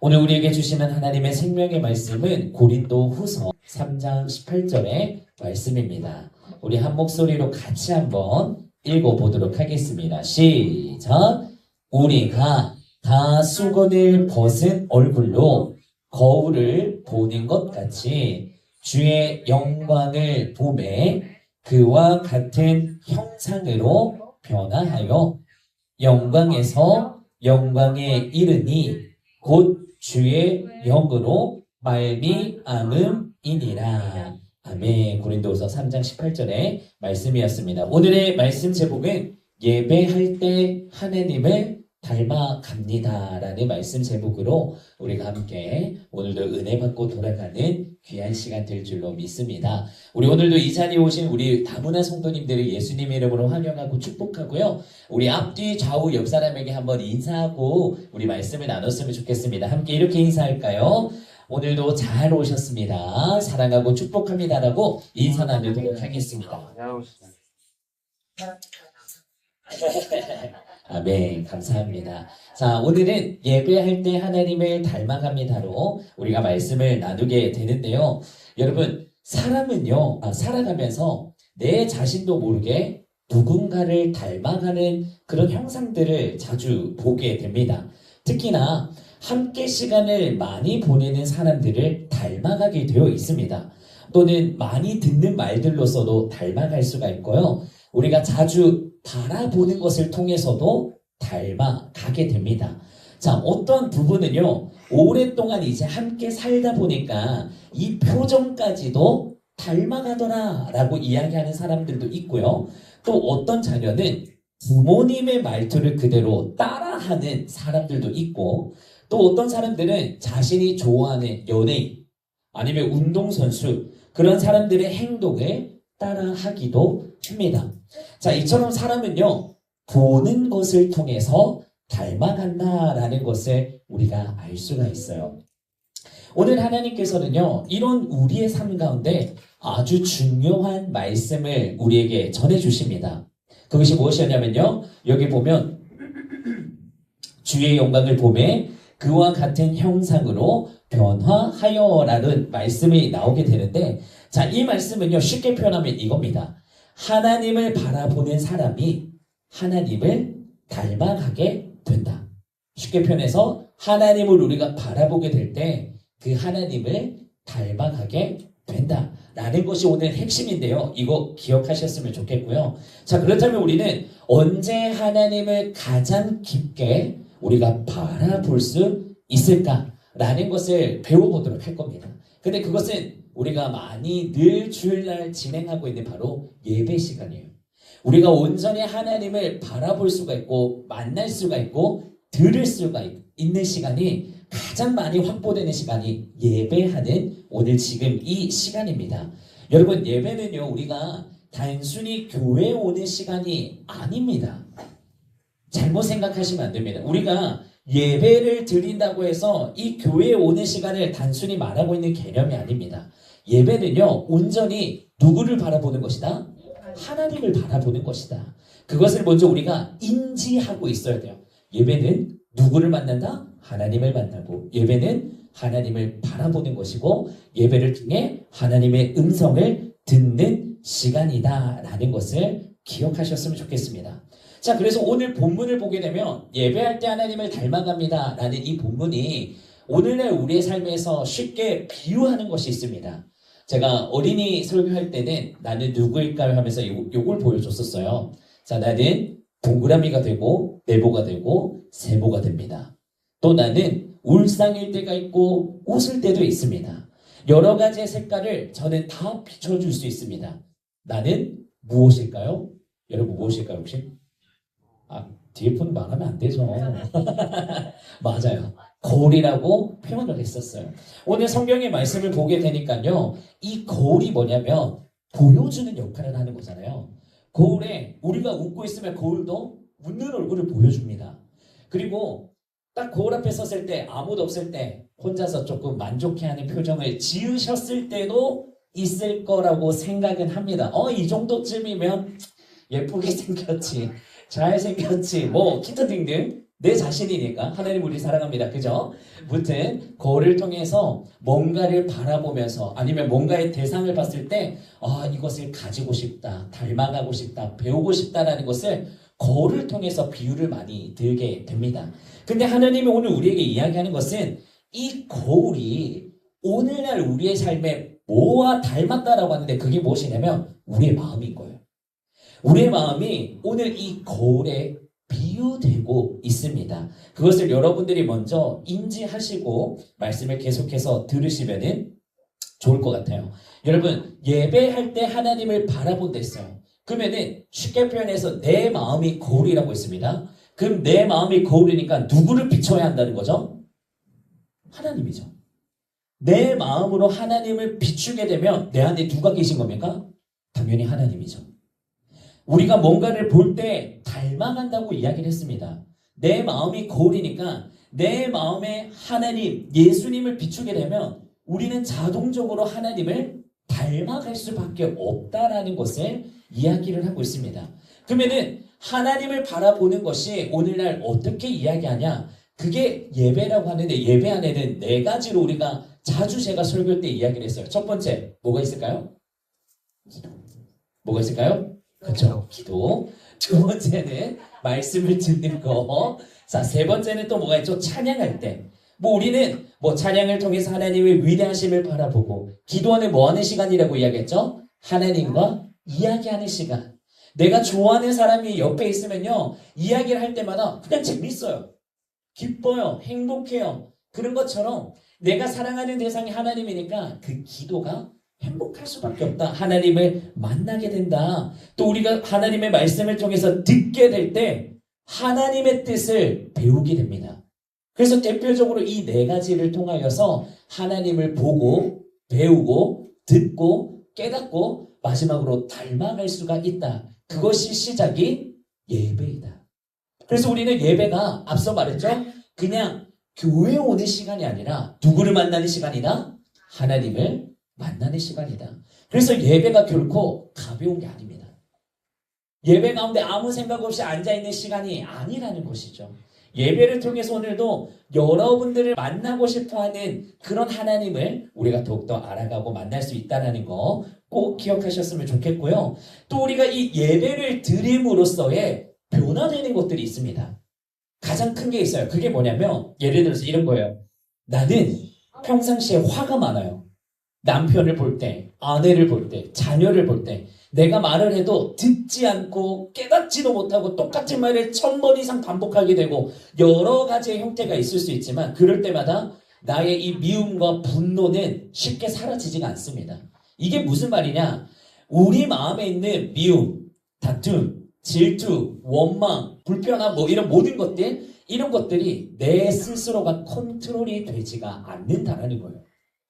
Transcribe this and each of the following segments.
오늘 우리에게 주시는 하나님의 생명의 말씀은 고린도 후서 3장 18절의 말씀입니다. 우리 한 목소리로 같이 한번 읽어보도록 하겠습니다. 시작! 우리가 다 수건을 벗은 얼굴로 거울을 보는 것 같이 주의 영광을 보매 그와 같은 형상으로 변화하여 영광에서 영광에 이르니 곧 주의 영으로 말미암음이니라. 아멘. 고린도후서 3장 18절의 말씀이었습니다. 오늘의 말씀 제목은 예배할 때 하나님을 닮아갑니다 라는 말씀 제목으로 우리가 함께 오늘도 은혜 받고 돌아가는 귀한 시간 될 줄로 믿습니다. 우리 오늘도 이 자리에 오신 우리 다문화 성도님들을 예수님의 이름으로 환영하고 축복하고요. 우리 앞뒤 좌우 옆 사람에게 한번 인사하고 우리 말씀을 나눴으면 좋겠습니다. 함께 이렇게 인사할까요? 오늘도 잘 오셨습니다. 사랑하고 축복합니다라고 인사 나누도록 하겠습니다. 아멘. 감사합니다. 자, 오늘은 예배할 때 하나님을 닮아갑니다로 우리가 말씀을 나누게 되는데요. 여러분, 사람은요, 살아가면서 내 자신도 모르게 누군가를 닮아가는 그런 형상들을 자주 보게 됩니다. 특히나 함께 시간을 많이 보내는 사람들을 닮아가게 되어 있습니다. 또는 많이 듣는 말들로서도 닮아갈 수가 있고요. 우리가 자주 바라보는 것을 통해서도 닮아가게 됩니다. 자, 어떤 부분은요, 오랫동안 이제 함께 살다 보니까 이 표정까지도 닮아가더라 라고 이야기하는 사람들도 있고요. 또 어떤 자녀는 부모님의 말투를 그대로 따라하는 사람들도 있고, 또 어떤 사람들은 자신이 좋아하는 연예인 아니면 운동선수 그런 사람들의 행동을 따라하기도 합니다. 자, 이처럼 사람은요, 보는 것을 통해서 닮아간다라는 것을 우리가 알 수가 있어요. 오늘 하나님께서는요, 이런 우리의 삶 가운데 아주 중요한 말씀을 우리에게 전해주십니다. 그것이 무엇이냐면요, 여기 보면 주의 영광을 보매 그와 같은 형상으로 변화하여라는 말씀이 나오게 되는데, 자, 이 말씀은요, 쉽게 표현하면 이겁니다. 하나님을 바라보는 사람이 하나님을 닮아가게 된다. 쉽게 표현해서 하나님을 우리가 바라보게 될 때 그 하나님을 닮아가게 된다 라는 것이 오늘 핵심인데요. 이거 기억하셨으면 좋겠고요. 자, 그렇다면 우리는 언제 하나님을 가장 깊게 우리가 바라볼 수 있을까 라는 것을 배워보도록 할 겁니다. 근데 그것은 우리가 많이 늘 주일날 진행하고 있는 바로 예배 시간이에요. 우리가 온전히 하나님을 바라볼 수가 있고 만날 수가 있고 들을 수가 있는 시간이 가장 많이 확보되는 시간이 예배하는 오늘 지금 이 시간입니다. 여러분, 예배는요, 우리가 단순히 교회에 오는 시간이 아닙니다. 잘못 생각하시면 안 됩니다. 우리가 예배를 드린다고 해서 이 교회에 오는 시간을 단순히 말하고 있는 개념이 아닙니다. 예배는요, 온전히 누구를 바라보는 것이다? 하나님을 바라보는 것이다. 그것을 먼저 우리가 인지하고 있어야 돼요. 예배는 누구를 만난다? 하나님을 만나고, 예배는 하나님을 바라보는 것이고, 예배를 통해 하나님의 음성을 듣는 시간이다 라는 것을 기억하셨으면 좋겠습니다. 자, 그래서 오늘 본문을 보게 되면 예배할 때 하나님을 닮아갑니다 라는 이 본문이 오늘날 우리의 삶에서 쉽게 비유하는 것이 있습니다. 제가 어린이 설교할 때는 나는 누구일까요 하면서 요걸 보여줬었어요. 자, 나는 동그라미가 되고 네모가 되고 세모가 됩니다. 또 나는 울상일 때가 있고 웃을 때도 있습니다. 여러 가지의 색깔을 저는 다 비춰줄 수 있습니다. 나는 무엇일까요? 여러분, 무엇일까요 혹시? 뒤에 분 말하면 안 되죠. 맞아요. 거울이라고 표현을 했었어요. 오늘 성경의 말씀을 보게 되니까요, 이 거울이 뭐냐면 보여주는 역할을 하는 거잖아요. 거울에 우리가 웃고 있으면 거울도 웃는 얼굴을 보여줍니다. 그리고 딱 거울 앞에 섰을 때, 아무도 없을 때 혼자서 조금 만족해하는 표정을 지으셨을 때도 있을 거라고 생각은 합니다. 이 정도쯤이면 예쁘게 생겼지, 잘생겼지, 뭐 기타 등등 내 자신이니까 하나님 우리 사랑합니다. 그죠? 무튼 거울을 통해서 뭔가를 바라보면서 아니면 뭔가의 대상을 봤을 때 이것을 가지고 싶다, 닮아가고 싶다, 배우고 싶다라는 것을 거울을 통해서 비유를 많이 들게 됩니다. 근데 하나님이 오늘 우리에게 이야기하는 것은 이 거울이 오늘날 우리의 삶에 뭐와 닮았다라고 하는데 그게 무엇이냐면 우리의 마음인 거예요. 우리의 마음이 오늘 이 거울에 비유되고 있습니다. 그것을 여러분들이 먼저 인지하시고 말씀을 계속해서 들으시면 좋을 것 같아요. 여러분, 예배할 때 하나님을 바라본다 했어요. 그러면은 쉽게 표현해서 내 마음이 거울이라고 했습니다. 그럼 내 마음이 거울이니까 누구를 비춰야 한다는 거죠? 하나님이죠. 내 마음으로 하나님을 비추게 되면 내 안에 누가 계신 겁니까? 당연히 하나님이죠. 우리가 뭔가를 볼 때 닮아간다고 이야기를 했습니다. 내 마음이 거울이니까 내 마음에 하나님, 예수님을 비추게 되면 우리는 자동적으로 하나님을 닮아갈 수밖에 없다라는 것을 이야기를 하고 있습니다. 그러면은 하나님을 바라보는 것이 오늘날 어떻게 이야기하냐? 그게 예배라고 하는데 예배 안에는 네 가지로 우리가 자주 제가 설교 때 이야기를 했어요. 첫 번째, 뭐가 있을까요? 기도. 뭐가 있을까요? 그렇죠. 기도. 두 번째는 말씀을 듣는 거. 자, 세 번째는 또 뭐가 있죠? 찬양할 때. 우리는 찬양을 통해서 하나님의 위대하심을 바라보고 기도하는 뭐 하는 시간이라고 이야기했죠? 하나님과 이야기하는 시간. 내가 좋아하는 사람이 옆에 있으면요. 이야기를 할 때마다 그냥 재밌어요. 기뻐요. 행복해요. 그런 것처럼 내가 사랑하는 대상이 하나님이니까 그 기도가 행복할 수밖에 없다. 하나님을 만나게 된다. 또 우리가 하나님의 말씀을 통해서 듣게 될 때 하나님의 뜻을 배우게 됩니다. 그래서 대표적으로 이 네 가지를 통하여서 하나님을 보고 배우고 듣고 깨닫고 마지막으로 닮아갈 수가 있다. 그것이 시작이 예배이다. 그래서 우리는 예배가 앞서 말했죠. 그냥 교회에 오는 시간이 아니라 누구를 만나는 시간이다? 하나님을 만나는 시간이다. 그래서 예배가 결코 가벼운 게 아닙니다. 예배 가운데 아무 생각 없이 앉아있는 시간이 아니라는 것이죠. 예배를 통해서 오늘도 여러분들을 만나고 싶어하는 그런 하나님을 우리가 더욱더 알아가고 만날 수 있다는 거 꼭 기억하셨으면 좋겠고요. 또 우리가 이 예배를 드림으로써의 변화되는 것들이 있습니다. 가장 큰 게 있어요. 그게 뭐냐면 예를 들어서 이런 거예요. 나는 평상시에 화가 많아요. 남편을 볼 때, 아내를 볼 때, 자녀를 볼 때 내가 말을 해도 듣지 않고 깨닫지도 못하고 똑같은 말을 1000번 이상 반복하게 되고 여러 가지의 형태가 있을 수 있지만 그럴 때마다 나의 이 미움과 분노는 쉽게 사라지지가 않습니다. 이게 무슨 말이냐? 우리 마음에 있는 미움, 다툼, 질투, 원망, 불편함 이런 모든 것들 이런 것들이 내 스스로가 컨트롤이 되지가 않는다라는 거예요.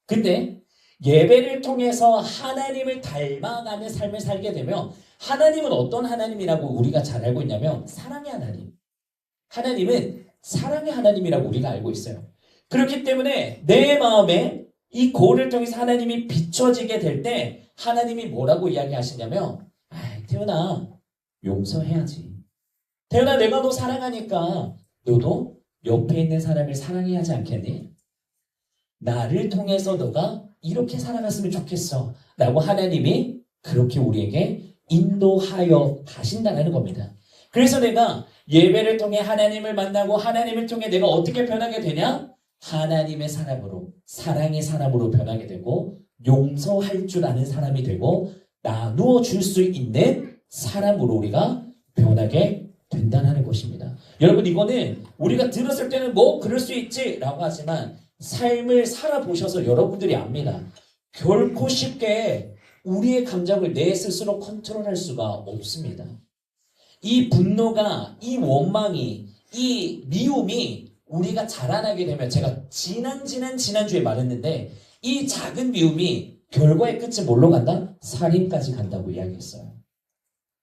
근데 예배를 통해서 하나님을 닮아가는 삶을 살게 되면 하나님은 어떤 하나님이라고 우리가 잘 알고 있냐면 사랑의 하나님. 하나님은 사랑의 하나님이라고 우리가 알고 있어요. 그렇기 때문에 내 마음에 이 거울을 통해서 하나님이 비춰지게 될 때 하나님이 뭐라고 이야기하시냐면 태연아 용서해야지. 태연아 내가 너 사랑하니까 너도 옆에 있는 사람을 사랑해야 하지 않겠니? 나를 통해서 너가 이렇게 살아갔으면 좋겠어 라고 하나님이 그렇게 우리에게 인도하여 가신다는 겁니다. 그래서 내가 예배를 통해 하나님을 만나고 하나님을 통해 내가 어떻게 변하게 되냐? 하나님의 사람으로, 사랑의 사람으로 변하게 되고 용서할 줄 아는 사람이 되고 나누어 줄 수 있는 사람으로 우리가 변하게 된다는 것입니다. 여러분 이거는 우리가 들었을 때는 그럴 수 있지 라고 하지만 삶을 살아보셔서 여러분들이 압니다. 결코 쉽게 우리의 감정을 내 스스로 컨트롤할 수가 없습니다. 이 분노가, 이 원망이, 이 미움이 우리가 자라나게 되면 제가 지난주에 말했는데 이 작은 미움이 결과의 끝이 뭘로 간다? 살인까지 간다고 이야기했어요.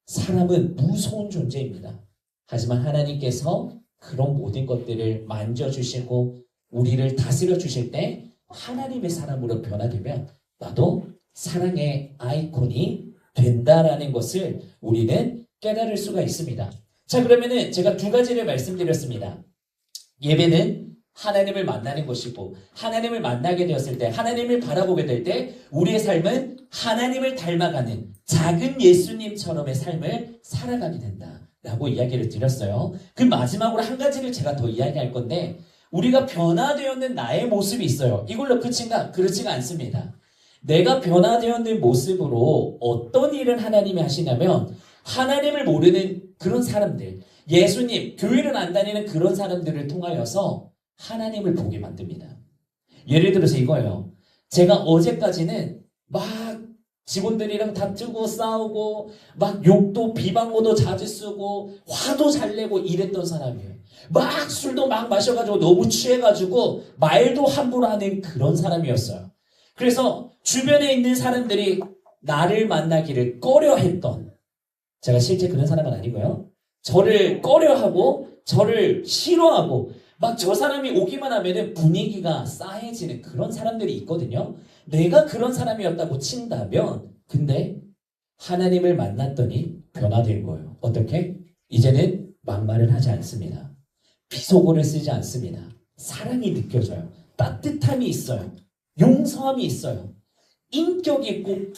사람은 무서운 존재입니다. 하지만 하나님께서 그런 모든 것들을 만져주시고 우리를 다스려 주실 때 하나님의 사람으로 변화되면 나도 사랑의 아이콘이 된다라는 것을 우리는 깨달을 수가 있습니다. 자, 그러면은 제가 두 가지를 말씀드렸습니다. 예배는 하나님을 만나는 것이고 하나님을 만나게 되었을 때 하나님을 바라보게 될 때 우리의 삶은 하나님을 닮아가는 작은 예수님처럼의 삶을 살아가게 된다라고 이야기를 드렸어요. 그 마지막으로 한 가지를 제가 더 이야기할 건데 우리가 변화되었는 나의 모습이 있어요. 이걸로 끝인가? 그렇지가 않습니다. 내가 변화되었는 모습으로 어떤 일을 하나님이 하시냐면 하나님을 모르는 그런 사람들, 예수님, 교회를 안 다니는 그런 사람들을 통하여서 하나님을 보게 만듭니다. 예를 들어서 이거예요. 제가 어제까지는 막 직원들이랑 다투고 싸우고 막 욕도 비방어도 자주 쓰고 화도 잘 내고 이랬던 사람이에요. 막 술도 막 마셔가지고 너무 취해가지고 말도 함부로 하는 그런 사람이었어요. 그래서 주변에 있는 사람들이 나를 만나기를 꺼려했던, 제가 실제 그런 사람은 아니고요. 저를 꺼려하고 저를 싫어하고 막 저 사람이 오기만 하면은 분위기가 싸해지는 그런 사람들이 있거든요. 내가 그런 사람이었다고 친다면 근데 하나님을 만났더니 변화된 거예요. 어떻게? 이제는 막말을 하지 않습니다. 비속어를 쓰지 않습니다. 사랑이 느껴져요. 따뜻함이 있어요. 용서함이 있어요. 인격이 있고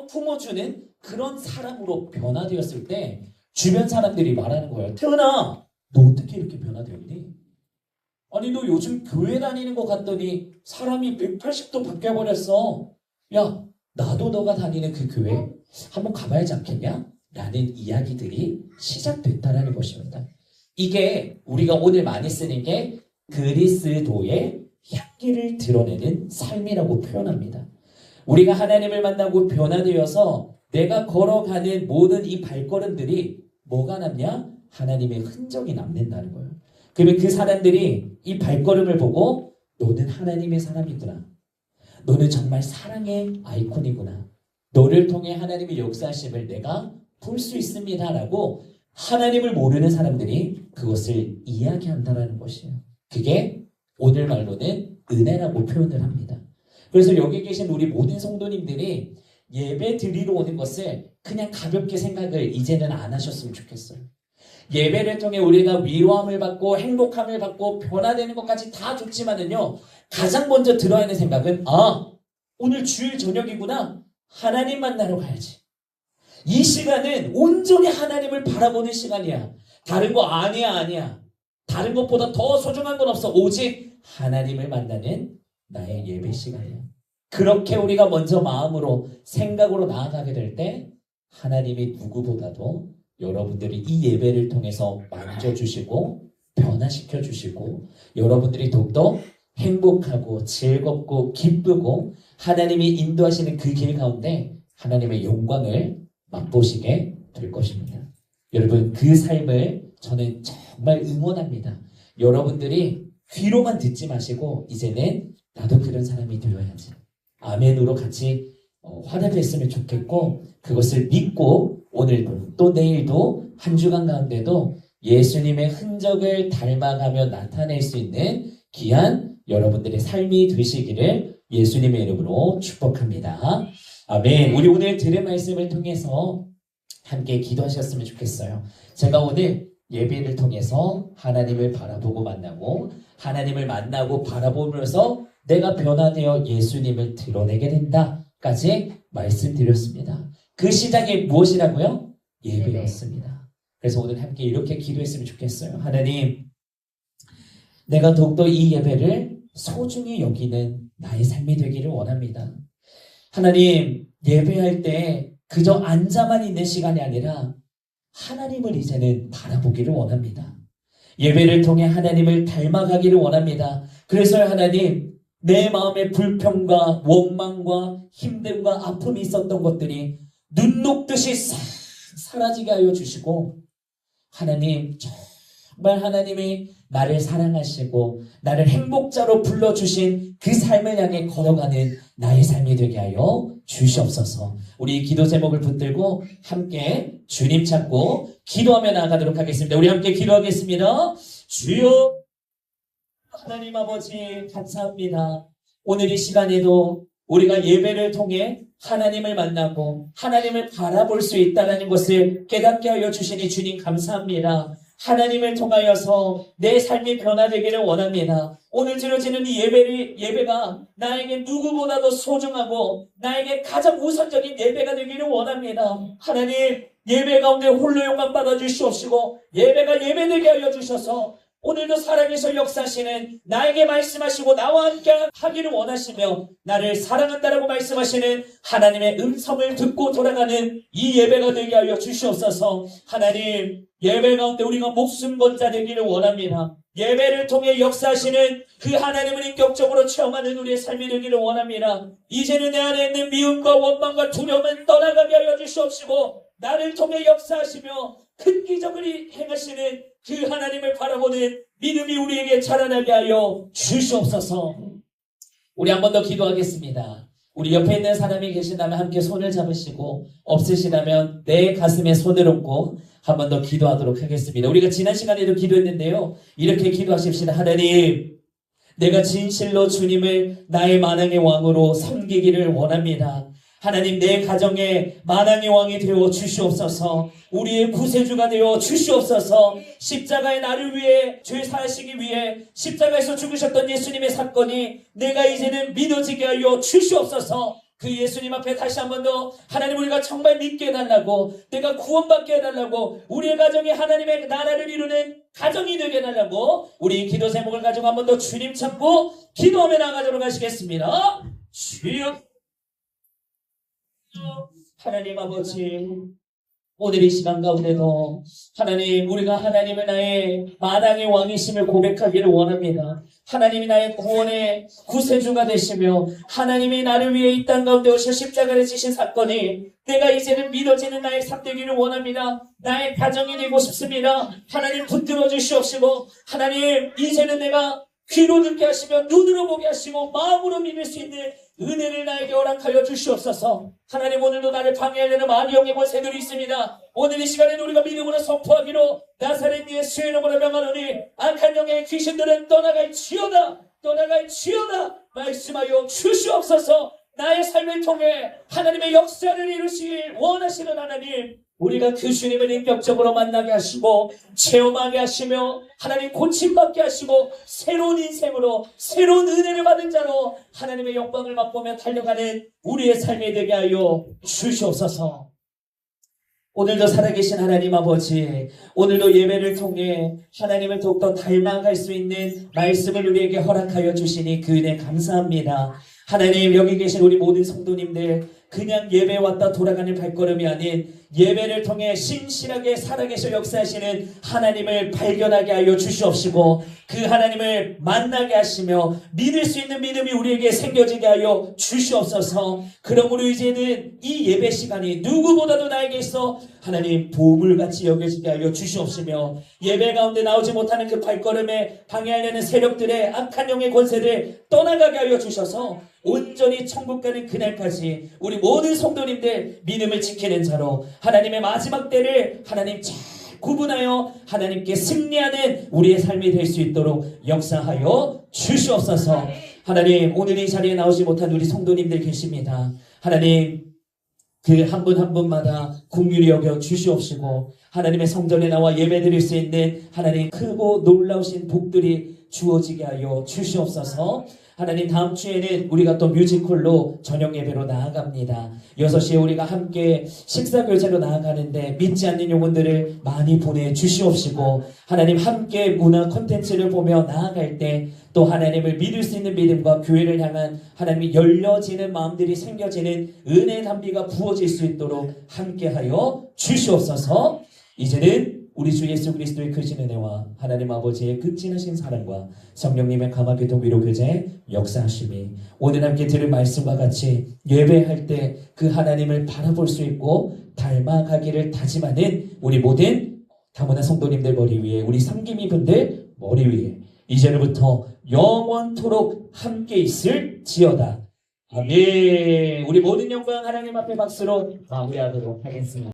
품어주는 그런 사람으로 변화되었을 때 주변 사람들이 말하는 거예요. 태은아, 너 어떻게 이렇게 변화되었니? 아니 너 요즘 교회 다니는 것 같더니 사람이 180도 바뀌어버렸어. 야, 나도 너가 다니는 그 교회 한번 가봐야지 않겠냐? 라는 이야기들이 시작됐다라는 것입니다. 이게 우리가 오늘 많이 쓰는 게 그리스도의 향기를 드러내는 삶이라고 표현합니다. 우리가 하나님을 만나고 변화되어서 내가 걸어가는 모든 이 발걸음들이 뭐가 남냐? 하나님의 흔적이 남는다는 거예요. 그러면 그 사람들이 이 발걸음을 보고 너는 하나님의 사람이구나. 너는 정말 사랑의 아이콘이구나. 너를 통해 하나님의 역사하심을 내가 볼 수 있습니다. 라고 하나님을 모르는 사람들이 그것을 이야기한다는 것이에요. 그게 오늘 말로는 은혜라고 표현을 합니다. 그래서 여기 계신 우리 모든 성도님들이 예배 드리러 오는 것을 그냥 가볍게 생각을 이제는 안 하셨으면 좋겠어요. 예배를 통해 우리가 위로함을 받고 행복함을 받고 변화되는 것까지 다 좋지만은요, 가장 먼저 들어야 하는 생각은 오늘 주일 저녁이구나. 하나님 만나러 가야지. 이 시간은 온전히 하나님을 바라보는 시간이야. 다른 거 아니야. 다른 것보다 더 소중한 건 없어. 오직 하나님을 만나는 나의 예배 시간이야. 그렇게 우리가 먼저 마음으로 생각으로 나아가게 될 때 하나님이 누구보다도 여러분들이 이 예배를 통해서 만져주시고 변화시켜주시고 여러분들이 더욱더 행복하고 즐겁고 기쁘고 하나님이 인도하시는 그 길 가운데 하나님의 영광을 맛보시게 될 것입니다. 여러분, 그 삶을 저는 정말 응원합니다. 여러분들이 귀로만 듣지 마시고 이제는 나도 그런 사람이 되어야지. 아멘으로 같이 화답했으면 좋겠고 그것을 믿고 오늘도 또 내일도 한 주간 가운데도 예수님의 흔적을 닮아가며 나타낼 수 있는 귀한 여러분들의 삶이 되시기를 예수님의 이름으로 축복합니다. 아멘. 우리 오늘 들은 말씀을 통해서 함께 기도하셨으면 좋겠어요. 제가 오늘 예배를 통해서 하나님을 바라보고 만나고 하나님을 만나고 바라보면서 내가 변화되어 예수님을 드러내게 된다까지 말씀드렸습니다. 그 시작이 무엇이라고요? 예배였습니다. 그래서 오늘 함께 이렇게 기도했으면 좋겠어요. 하나님, 내가 더욱더 이 예배를 소중히 여기는 나의 삶이 되기를 원합니다. 하나님, 예배할 때 그저 앉아만 있는 시간이 아니라 하나님을 이제는 바라보기를 원합니다. 예배를 통해 하나님을 닮아가기를 원합니다. 그래서 하나님, 내 마음의 불평과 원망과 힘듦과 아픔이 있었던 것들이 눈 녹듯이 싹 사라지게 하여 주시고 하나님, 정말 하나님이 나를 사랑하시고 나를 행복자로 불러주신 그 삶을 향해 걸어가는 나의 삶이 되게 하여 주시옵소서. 우리 기도 제목을 붙들고 함께 주님 찾고 기도하며 나아가도록 하겠습니다. 우리 함께 기도하겠습니다. 주여, 하나님 아버지 감사합니다. 오늘 이 시간에도 우리가 예배를 통해 하나님을 만나고 하나님을 바라볼 수 있다는 것을 깨닫게 하여 주시니 주님 감사합니다. 하나님을 통하여서 내 삶이 변화되기를 원합니다. 오늘 드려지는 이 예배가 나에게 누구보다도 소중하고 나에게 가장 우선적인 예배가 되기를 원합니다. 하나님, 예배 가운데 홀로 영광 받아 주시옵시고 예배가 예배되게 하여 주셔서 오늘도 살아계셔 역사하시는 나에게 말씀하시고 나와 함께 하기를 원하시며 나를 사랑한다라고 말씀하시는 하나님의 음성을 듣고 돌아가는 이 예배가 되게 하여 주시옵소서. 하나님, 예배 가운데 우리가 목숨 건 자 되기를 원합니다. 예배를 통해 역사하시는 그 하나님을 인격적으로 체험하는 우리의 삶이 되기를 원합니다. 이제는 내 안에 있는 미움과 원망과 두려움은 떠나가게 하여 주시옵시고 나를 통해 역사하시며 큰 기적을 행하시는 그 하나님을 바라보는 믿음이 우리에게 자라나게 하여 주시옵소서. 우리 한 번 더 기도하겠습니다. 우리 옆에 있는 사람이 계신다면 함께 손을 잡으시고 없으시다면 내 가슴에 손을 얹고 한 번 더 기도하도록 하겠습니다. 우리가 지난 시간에도 기도했는데요. 이렇게 기도하십시다. 하나님, 내가 진실로 주님을 나의 만왕의 왕으로 섬기기를 원합니다. 하나님, 내 가정에 만왕의 왕이 되어 주시옵소서. 우리의 구세주가 되어 주시옵소서. 십자가의 나를 위해 죄 사하시기 위해 십자가에서 죽으셨던 예수님의 사건이 내가 이제는 믿어지게 하여 주시옵소서. 그 예수님 앞에 다시 한 번 더 하나님, 우리가 정말 믿게 해달라고, 내가 구원받게 해달라고, 우리의 가정이 하나님의 나라를 이루는 가정이 되게 해달라고 우리 기도 제목을 가지고 한 번 더 주님 찾고 기도하며 나가도록 하시겠습니다. 주여, 하나님 아버지, 오늘 이 시간 가운데도 하나님, 우리가 하나님을 나의 만왕의 왕이심을 고백하기를 원합니다. 하나님이 나의 구원의 구세주가 되시며 하나님이 나를 위해 이 땅 가운데 오셔 십자가를 지신 사건이 내가 이제는 믿어지는 나의 삶 되기를 원합니다. 나의 가정이 되고 싶습니다. 하나님, 붙들어 주시옵시고 하나님, 이제는 내가 귀로 듣게 하시며 눈으로 보게 하시고 마음으로 믿을 수 있는 은혜를 나에게 허락하여 주시옵소서. 하나님, 오늘도 나를 방해하려는 많은 영의 권세들이 있습니다. 오늘 이 시간에는 우리가 믿음으로 선포하기로 나사렛 예수의 이름으로 명하노니 악한 영의 귀신들은 떠나갈지어다, 떠나갈지어다 말씀하여 주시옵소서. 나의 삶을 통해 하나님의 역사를 이루시길 원하시는 하나님, 우리가 그 주님을 인격적으로 만나게 하시고 체험하게 하시며 하나님 고침받게 하시고 새로운 인생으로 새로운 은혜를 받은 자로 하나님의 영광을 맛보며 달려가는 우리의 삶이 되게 하여 주시옵소서. 오늘도 살아계신 하나님 아버지, 오늘도 예배를 통해 하나님을 더욱더 닮아갈 수 있는 말씀을 우리에게 허락하여 주시니 그 은혜 감사합니다. 하나님, 여기 계신 우리 모든 성도님들, 그냥 예배 왔다 돌아가는 발걸음이 아닌 예배를 통해 신실하게 살아계셔 역사하시는 하나님을 발견하게 하여 주시옵시고 그 하나님을 만나게 하시며 믿을 수 있는 믿음이 우리에게 생겨지게 하여 주시옵소서. 그러므로 이제는 이 예배 시간이 누구보다도 나에게 있어 하나님 보물같이 여겨지게 하여 주시옵시며 예배 가운데 나오지 못하는 그 발걸음에 방해하려는 세력들의 악한 영의 권세를 떠나가게 하여 주셔서 온전히 천국 가는 그날까지 우리 모든 성도님들 믿음을 지키는 자로 하나님의 마지막 때를 하나님 잘 구분하여 하나님께 승리하는 우리의 삶이 될 수 있도록 역사하여 주시옵소서. 하나님, 오늘 이 자리에 나오지 못한 우리 성도님들 계십니다. 하나님, 그 한 분 한 분마다 긍휼히 여겨 주시옵시고 하나님의 성전에 나와 예배드릴 수 있는 하나님 크고 놀라우신 복들이 주어지게 하여 주시옵소서. 하나님, 다음 주에는 우리가 또 뮤지컬로 저녁 예배로 나아갑니다. 6시에 우리가 함께 식사교제로 나아가는데 믿지 않는 영혼들을 많이 보내주시옵시고 하나님, 함께 문화 콘텐츠를 보며 나아갈 때 또 하나님을 믿을 수 있는 믿음과 교회를 향한 하나님이 열려지는 마음들이 생겨지는 은혜의 담비가 부어질 수 있도록 함께하여 주시옵소서. 이제는 우리 주 예수 그리스도의 크신 은혜와 하나님 아버지의 극진하신 사랑과 성령님의 감화교통 위로 교제 역사하심이 오늘 함께 들은 말씀과 같이 예배할 때 그 하나님을 바라볼 수 있고 닮아가기를 다짐하는 우리 모든 다문화 성도님들 머리 위에, 우리 섬김이 분들 머리 위에 이제부터 영원토록 함께 있을지어다. 아멘. 우리 모든 영광 하나님 앞에 박수로 마무리하도록 하겠습니다.